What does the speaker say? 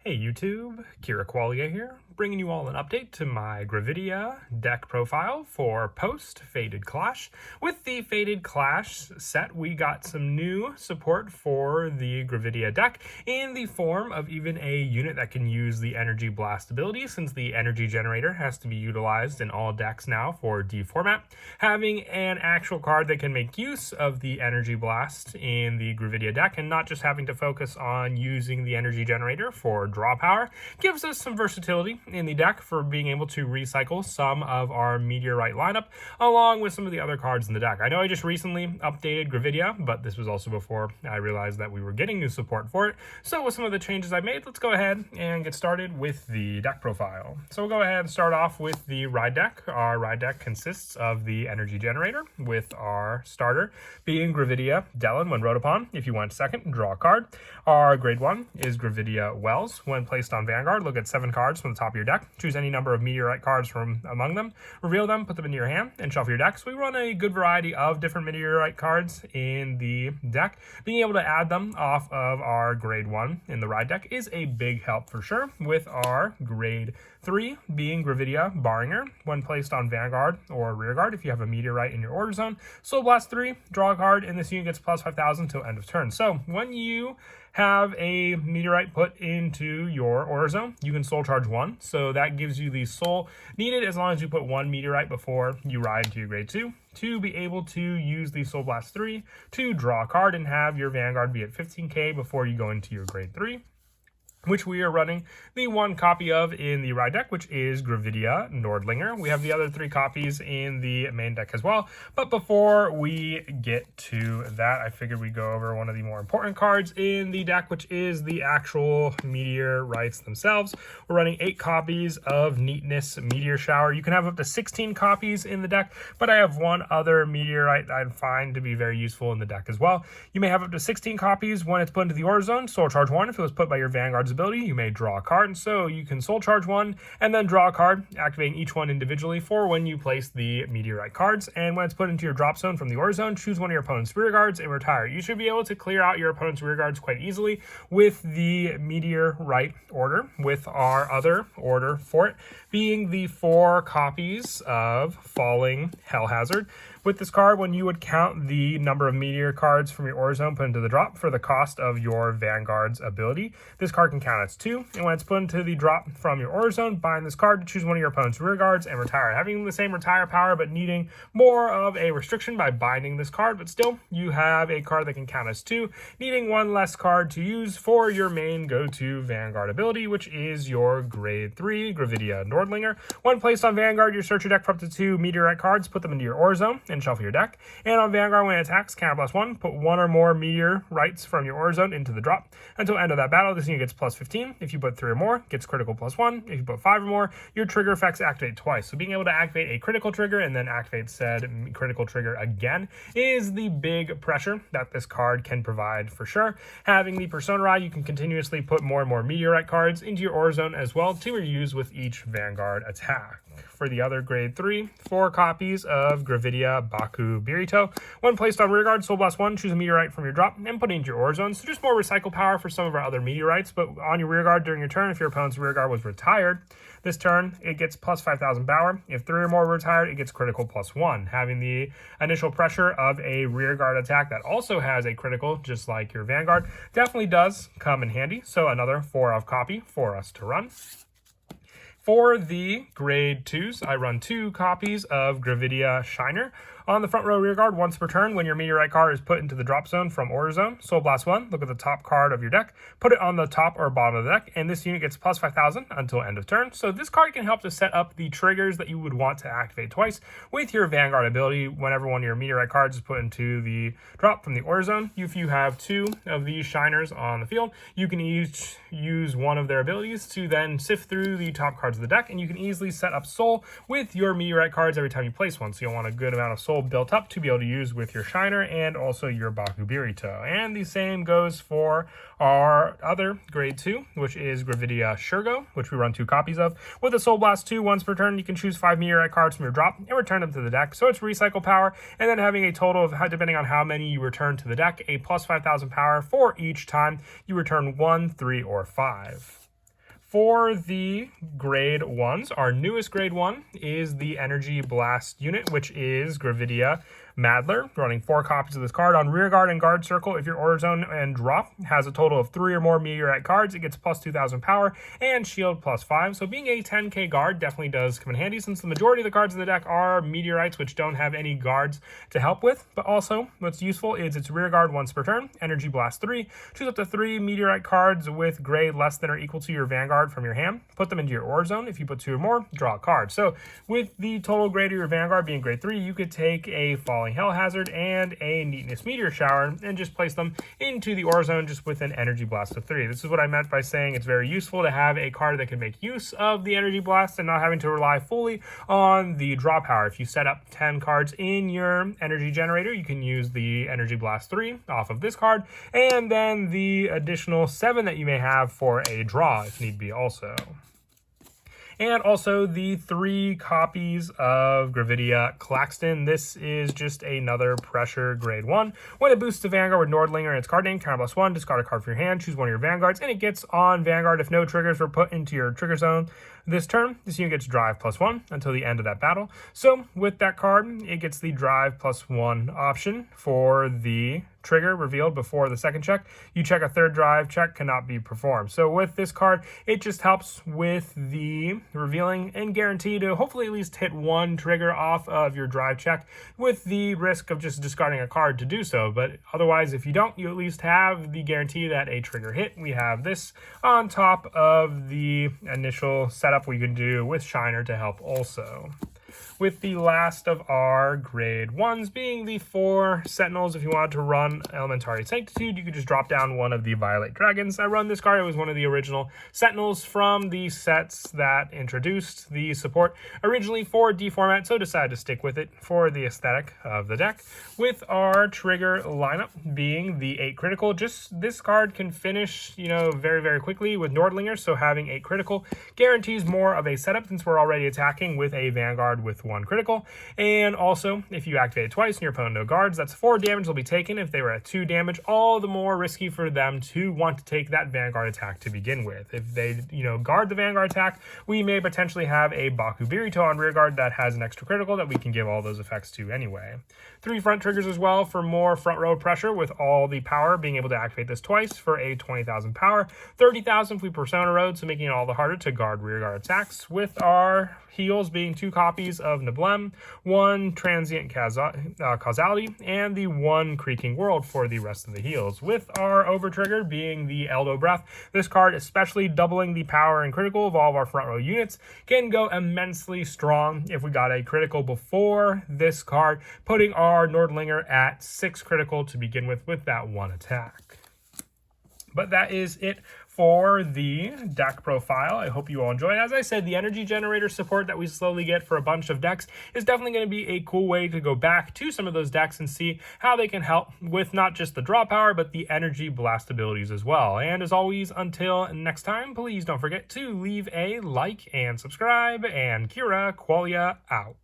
Hey YouTube, Kira Qualia here, bringing you all an update to my Gravidia deck profile for post-Fated Clash. With the Fated Clash set, we got some new support for the Gravidia deck in the form of even a unit that can use the Energy Blast ability, since the Energy Generator has to be utilized in all decks now for D format. Having an actual card that can make use of the Energy Blast in the Gravidia deck and not just having to focus on using the Energy Generator for draw power gives us some versatility in the deck for being able to recycle some of our Meteorite lineup along with some of the other cards in the deck. I know I just recently updated Gravidia, but this was also before I realized that we were getting new support for it. So with some of the changes I made, let's go ahead and get started with the deck profile. So we'll go ahead and start off with the ride deck. Our ride deck consists of the Energy Generator, with our starter being Gravidia Delin. When wrote upon, if you want second, draw a card. Our grade 1 is Gravidia Wells. When placed on Vanguard, look at 7 cards from the top of your deck. Choose any number of Meteorite cards from among them. Reveal them, put them into your hand, and shuffle your deck. So we run a good variety of different Meteorite cards in the deck. Being able to add them off of our grade 1 in the ride deck is a big help for sure, with our grade 3 being Gravidia Barringer. When placed on Vanguard or Rearguard, if you have a Meteorite in your order zone, Soul Blast 3, draw a card, and this unit gets plus 5,000 until end of turn. So when you have a Meteorite put into your order zone, you can soul charge 1. So that gives you the soul needed as long as you put 1 Meteorite before you ride to your grade 2 to be able to use the Soul Blast 3 to draw a card and have your Vanguard be at 15k before you go into your grade 3. Which we are running the 1 copy of in the ride deck, which is Gravidia Nordlinger. We have the other 3 copies in the main deck as well. But before we get to that, I figured we'd go over one of the more important cards in the deck, which is the actual Meteorites themselves. We're running 8 copies of Neatness Meteor Shower. You can have up to 16 copies in the deck, but I have one other Meteorite that I find to be very useful in the deck as well. You may have up to 16 copies when it's put into the order zone. Soul charge 1 if it was put by your Vanguard's ability. You may draw a card, so you can soul charge 1 and then draw a card, activating each one individually for when you place the Meteorite cards. And when it's put into your drop zone from the order zone, choose one of your opponent's rear guards and retire. You should be able to clear out your opponent's rear guards quite easily with the Meteorite order, with our other order for it being the 4 copies of Falling Hellhazard. With this card, when you would count the number of Meteor cards from your order zone put into the drop for the cost of your Vanguard's ability, this card can count as 2. And when it's put into the drop from your order zone, bind this card to choose one of your opponent's rear guards and retire. Having the same retire power, but needing more of a restriction by binding this card, but still, you have a card that can count as 2, needing 1 less card to use for your main go-to Vanguard ability, which is your grade 3 Gravidia Nordlinger. When placed on Vanguard, you search your deck for up to 2 Meteorite cards, put them into your order zone, and shuffle your deck. And on Vanguard, when it attacks, counter +1, put 1 or more Meteorites from your order zone into the drop. Until end of that battle, this unit gets plus 15. If you put 3 or more, gets critical +1. If you put 5 or more, your trigger effects activate twice. So being able to activate a critical trigger and then activate said critical trigger again is the big pressure that this card can provide for sure. Having the Persona Ride, you can continuously put more and more Meteorite cards into your order zone as well to reuse with each Vanguard attack. For the other grade 3, 4 copies of Gravidia Baku Birito. When placed on Rearguard, Soul Blast 1, choose a Meteorite from your drop and put it into your order zone. So just more recycle power for some of our other Meteorites, but on your Rearguard during your turn, if your opponent's Rearguard was retired, this turn, it gets plus 5,000 power. If 3 or more were retired, it gets critical +1. Having the initial pressure of a Rearguard attack that also has a critical, just like your Vanguard, definitely does come in handy. So another 4 of copy for us to run. For the grade 2s, I run 2 copies of Gravidia Shiner. On the front row rear guard, once per turn, when your Meteorite card is put into the drop zone from order zone, Soul Blast 1, look at the top card of your deck, put it on the top or bottom of the deck, and this unit gets plus 5,000 until end of turn. So this card can help to set up the triggers that you would want to activate twice with your Vanguard ability whenever one of your Meteorite cards is put into the drop from the order zone. If you have 2 of these Shiners on the field, you can each use one of their abilities to then sift through the top cards of the deck, and you can easily set up Soul with your Meteorite cards every time you place one. So you'll want a good amount of Soul built up to be able to use with your Shiner and also your Baku Birito. And the same goes for our other grade 2, which is Gravidia Shurgo, which we run 2 copies of. With a Soul Blast 2, once per turn, you can choose 5 Meteorite cards from your drop and return them to the deck. So it's recycle power, and then having a total of, depending on how many you return to the deck, a plus 5,000 power for each time you return 1, 3, or 5. For the grade 1s, our newest grade 1 is the Energy Blast unit, which is Gravidia Madler, running 4 copies of this card. On rear guard and guard circle, if your order zone and drop has a total of 3 or more meteorite cards, it gets plus 2,000 power and shield plus 5. So being a 10k guard definitely does come in handy, since the majority of the cards in the deck are meteorites, which don't have any guards to help with. But also, what's useful is its rear guard once per turn, Energy Blast 3. Choose up to 3 meteorite cards with grade less than or equal to your Vanguard from your hand. Put them into your order zone. If you put 2 or more, draw a card. So with the total grade of your Vanguard being grade 3, you could take a Falling Hell Hazard and a Neatness Meteor Shower and just place them into the Ore Zone just with an Energy Blast of 3. This is what I meant by saying it's very useful to have a card that can make use of the Energy Blast and not having to rely fully on the draw power. If you set up 10 cards in your energy generator, you can use the Energy Blast 3 off of this card, and then the additional 7 that you may have for a draw if need be also. And also the 3 copies of Gravidia Claxton. This is just another pressure grade 1. When it boosts to Vanguard with Nordlinger and its card name, counter +1, discard a card from your hand, choose one of your Vanguards, and it gets on Vanguard if no triggers were put into your trigger zone this turn. This unit gets drive +1 until the end of that battle. So with that card, it gets the drive +1 option for the trigger revealed before the second check. You check a third drive, check cannot be performed. So with this card, it just helps with the revealing and guarantee to hopefully at least hit 1 trigger off of your drive check, with the risk of just discarding a card to do so. But otherwise, if you don't, you at least have the guarantee that a trigger hit. We have this on top of the initial setup we can do with Shiner to help also. With the last of our grade 1s being the 4 Sentinels. If you wanted to run Elementary Sanctitude, you could just drop down one of the Violet Dragons. I run this card. It was one of the original Sentinels from the sets that introduced the support originally for D format, so decided to stick with it for the aesthetic of the deck. With our trigger lineup being the 8 critical, just this card can finish, very, very quickly with Nordlinger, so having 8 critical guarantees more of a setup since we're already attacking with a Vanguard with 1 critical. And also, if you activate it twice and your opponent no guards, that's 4 damage will be taken. If they were at 2 damage, all the more risky for them to want to take that Vanguard attack to begin with. If they, guard the Vanguard attack, we may potentially have a Baku Birito on rear guard that has an extra critical that we can give all those effects to anyway. 3 front triggers as well for more front row pressure, with all the power being able to activate this twice for a 20,000 power, 30,000 if we Persona Road, so making it all the harder to guard rear guard attacks, with our heals being 2 copies of Neblem, 1 Transient Causality, and the 1 Creaking World for the rest of the heals. With our overtrigger being the Eldo Breath, this card, especially doubling the power and critical of all of our front row units, can go immensely strong if we got a critical before this card, putting our Nordlinger at 6 critical to begin with that 1 attack. But that is it for the deck profile. I hope you all enjoy. As I said, the energy generator support that we slowly get for a bunch of decks is definitely going to be a cool way to go back to some of those decks and see how they can help with not just the draw power, but the energy blast abilities as well. And as always, until next time, please don't forget to leave a like and subscribe, and Kira Qualia out.